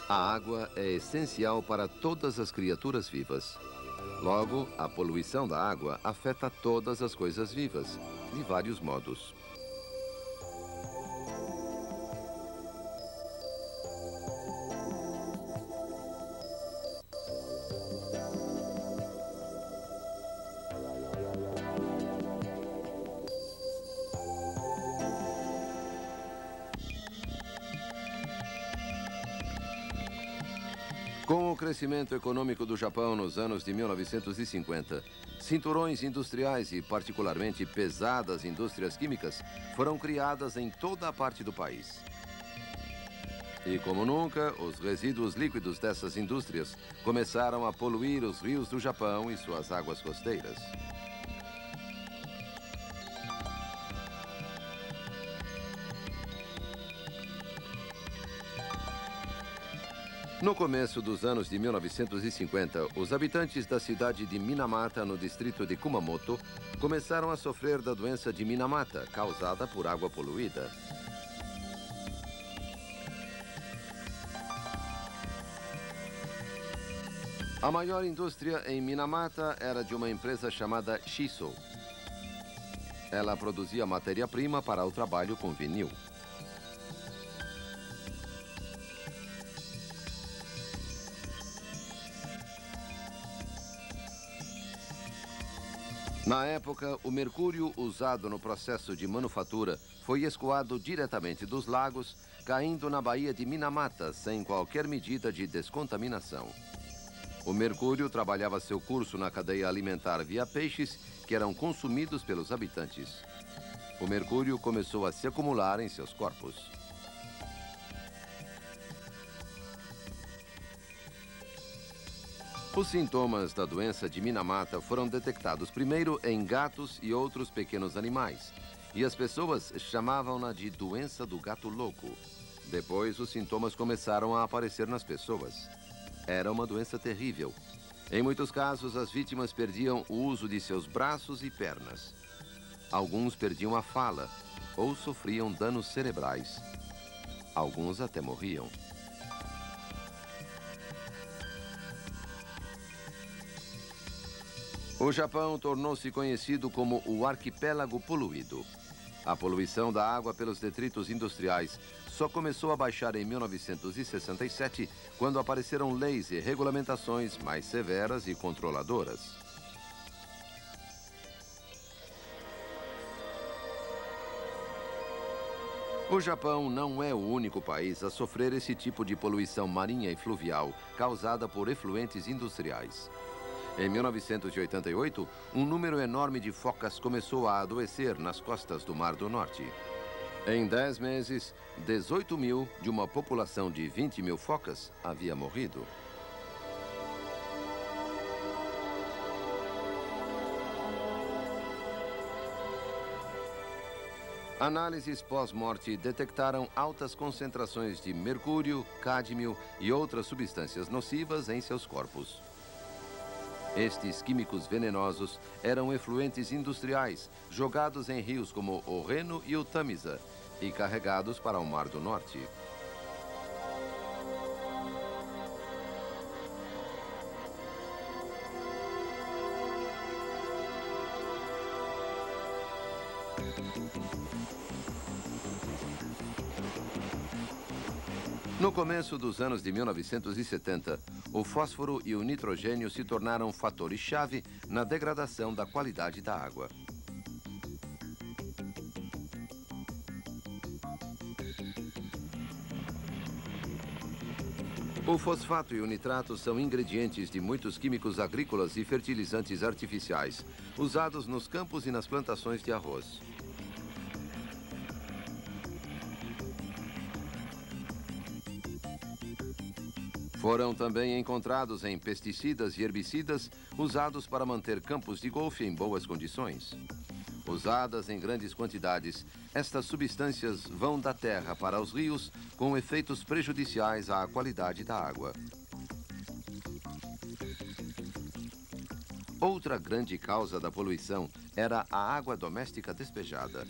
A água é essencial para todas as criaturas vivas. Logo, a poluição da água afeta todas as coisas vivas, de vários modos. Com o crescimento econômico do Japão nos anos de 1950, cinturões industriais e particularmente pesadas indústrias químicas foram criadas em toda a parte do país. E como nunca, os resíduos líquidos dessas indústrias começaram a poluir os rios do Japão e suas águas costeiras. No começo dos anos de 1950, os habitantes da cidade de Minamata, no distrito de Kumamoto, começaram a sofrer da doença de Minamata, causada por água poluída. A maior indústria em Minamata era de uma empresa chamada Shiso. Ela produzia matéria-prima para o trabalho com vinil. Na época, o mercúrio usado no processo de manufatura foi escoado diretamente dos lagos, caindo na baía de Minamata sem qualquer medida de descontaminação. O mercúrio trabalhava seu curso na cadeia alimentar via peixes que eram consumidos pelos habitantes. O mercúrio começou a se acumular em seus corpos. Os sintomas da doença de Minamata foram detectados primeiro em gatos e outros pequenos animais, e as pessoas chamavam-na de doença do gato louco. Depois, os sintomas começaram a aparecer nas pessoas. Era uma doença terrível. Em muitos casos, as vítimas perdiam o uso de seus braços e pernas. Alguns perdiam a fala ou sofriam danos cerebrais. Alguns até morriam. O Japão tornou-se conhecido como o arquipélago poluído. A poluição da água pelos detritos industriais só começou a baixar em 1967, quando apareceram leis e regulamentações mais severas e controladoras. O Japão não é o único país a sofrer esse tipo de poluição marinha e fluvial causada por efluentes industriais. Em 1988, um número enorme de focas começou a adoecer nas costas do Mar do Norte. Em 10 meses, 18 mil de uma população de 20 mil focas havia morrido. Análises pós-morte detectaram altas concentrações de mercúrio, cádmio e outras substâncias nocivas em seus corpos. Estes químicos venenosos eram efluentes industriais, jogados em rios como o Reno e o Tamisa e carregados para o Mar do Norte. No começo dos anos de 1970, o fósforo e o nitrogênio se tornaram fatores-chave na degradação da qualidade da água. O fosfato e o nitrato são ingredientes de muitos químicos agrícolas e fertilizantes artificiais, usados nos campos e nas plantações de arroz. Foram também encontrados em pesticidas e herbicidas usados para manter campos de golfe em boas condições. Usadas em grandes quantidades, estas substâncias vão da terra para os rios com efeitos prejudiciais à qualidade da água. Outra grande causa da poluição era a água doméstica despejada.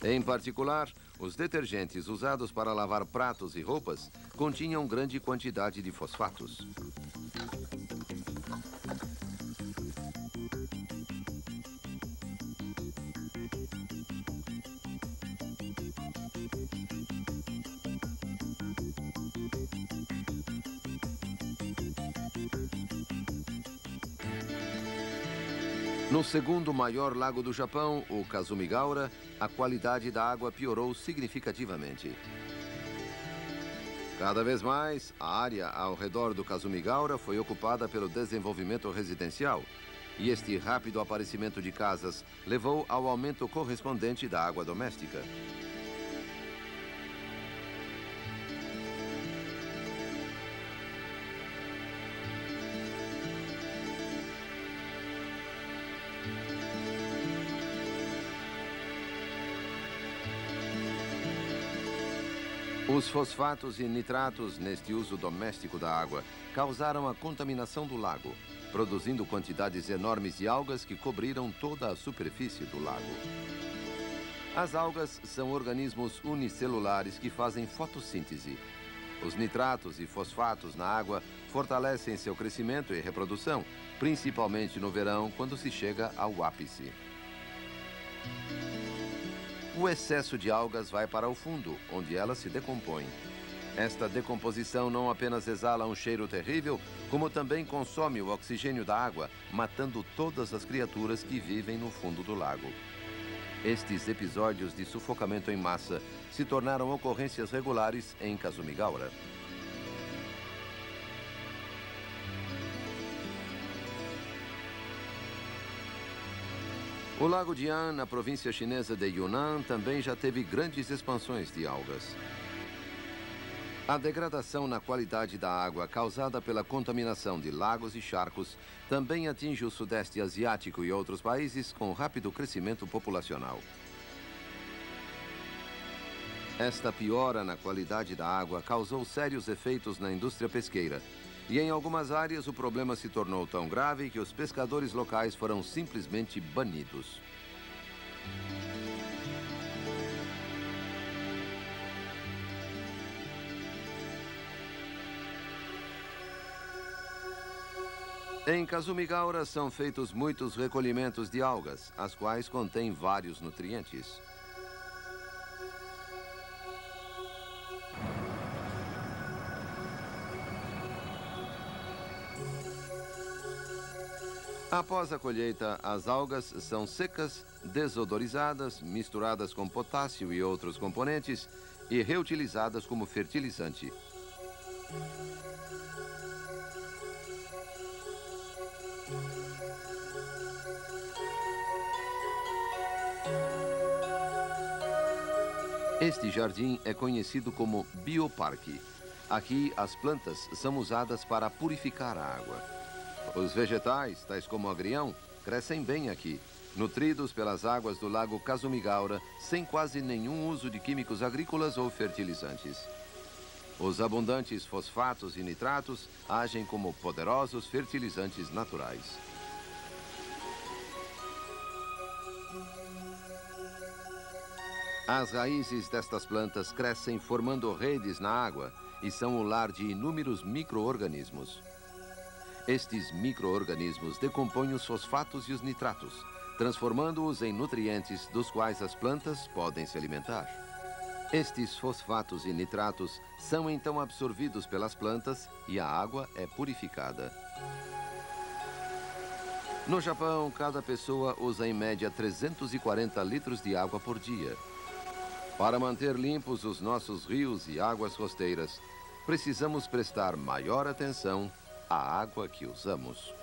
Em particular, os detergentes usados para lavar pratos e roupas continham grande quantidade de fosfatos. No segundo maior lago do Japão, o Kasumigaura, a qualidade da água piorou significativamente. Cada vez mais, a área ao redor do Kasumigaura foi ocupada pelo desenvolvimento residencial, e este rápido aparecimento de casas levou ao aumento correspondente da água doméstica. Os fosfatos e nitratos neste uso doméstico da água causaram a contaminação do lago, produzindo quantidades enormes de algas que cobriram toda a superfície do lago. As algas são organismos unicelulares que fazem fotossíntese. Os nitratos e fosfatos na água fortalecem seu crescimento e reprodução, principalmente no verão, quando se chega ao ápice. O excesso de algas vai para o fundo, onde elas se decompõem. Esta decomposição não apenas exala um cheiro terrível, como também consome o oxigênio da água, matando todas as criaturas que vivem no fundo do lago. Estes episódios de sufocamento em massa se tornaram ocorrências regulares em Kasumigaura. O lago Dian, na província chinesa de Yunnan, também já teve grandes expansões de algas. A degradação na qualidade da água causada pela contaminação de lagos e charcos também atinge o Sudeste Asiático e outros países com rápido crescimento populacional. Esta piora na qualidade da água causou sérios efeitos na indústria pesqueira. E em algumas áreas o problema se tornou tão grave que os pescadores locais foram simplesmente banidos. Em Kasumigaura são feitos muitos recolhimentos de algas, as quais contêm vários nutrientes. Após a colheita, as algas são secas, desodorizadas, misturadas com potássio e outros componentes e reutilizadas como fertilizante. Este jardim é conhecido como bioparque. Aqui, as plantas são usadas para purificar a água. Os vegetais, tais como o agrião, crescem bem aqui, nutridos pelas águas do lago Kasumigaura, sem quase nenhum uso de químicos agrícolas ou fertilizantes. Os abundantes fosfatos e nitratos agem como poderosos fertilizantes naturais. As raízes destas plantas crescem formando redes na água e são o lar de inúmeros micro-organismos. Estes micro-organismos decompõem os fosfatos e os nitratos, transformando-os em nutrientes dos quais as plantas podem se alimentar. Estes fosfatos e nitratos são então absorvidos pelas plantas e a água é purificada. No Japão, cada pessoa usa em média 340 litros de água por dia. Para manter limpos os nossos rios e águas costeiras, precisamos prestar maior atenção à água que usamos.